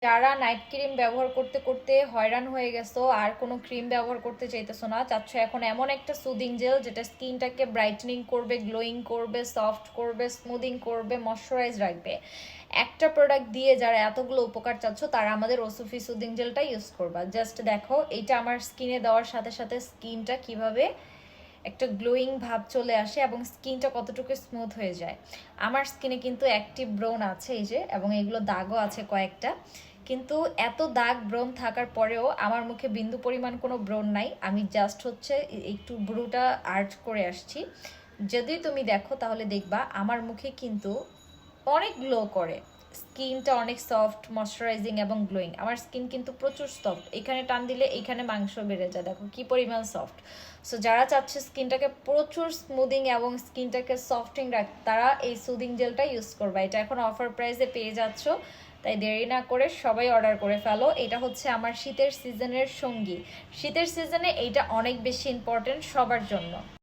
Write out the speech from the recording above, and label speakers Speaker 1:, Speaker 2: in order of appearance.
Speaker 1: যারা night cream ব্যবহার করতে করতে হয়রান হয়ে গেছো আর কোনো ক্রিম ব্যবহার করতে চাইতেছো না, চাচ্ছ এখন এমন একটা সুদিং জেল যেটা স্কিনটাকে ব্রাইটনিং করবে, গ্লোয়িং করবে, সফট করবে, স্মুদিং করবে, ময়শ্চারাইজ রাখবে, একটা প্রোডাক্ট দিয়ে যারা এতগুলো উপকার চাচ্ছ তারা আমাদের ওসুফি সুদিং জেলটা ইউজ করবা। জাস্ট দেখো এইটা আমার স্কিনে দেওয়ার সাথে সাথে স্কিনটা কিভাবে একটা গ্লোয়িং ভাব চলে আসে এবং স্কিনটা কতটুকু স্মুথ হয়ে যায়। আমার স্কিনে কিন্তু অ্যাক্টিভ ব্রোন আছে এই যে, এবং এগুলো দাগও আছে কয়েকটা, কিন্তু এত দাগ ব্রণ থাকার পরেও আমার মুখে বিন্দু পরিমাণ কোনো ব্রণ নাই। আমি জাস্ট হচ্ছে একটু ব্রুটা আর্ট করে আসছি। যদি তুমি দেখো তাহলে দেখবা আমার মুখে কিন্তু অনেক গ্লো করে, স্কিনটা অনেক সফট, ময়শ্চারাইজিং এবং গ্লোয়িং। আমার স্কিন কিন্তু প্রচুর সফট, এখানে টান দিলে এইখানে মাংস বেড়ে যায়, দেখো কি পরিমাণ সফট। সো যারা চাচ্ছে স্কিনটাকে প্রচুর স্মুদিং এবং স্কিনটাকে সফটিং রাখ, তারা এই সুদিং জেলটা ইউজ করবে। এটা এখন অফার প্রাইসে পেয়ে যাচ্ছ, তাই দেরি না করে সবাই অর্ডার করে ফেলো। এটা হচ্ছে আমার শীতের সিজনের সঙ্গী। শীতের সিজনে এইটা অনেক বেশি ইম্পর্টেন্ট সবার জন্য।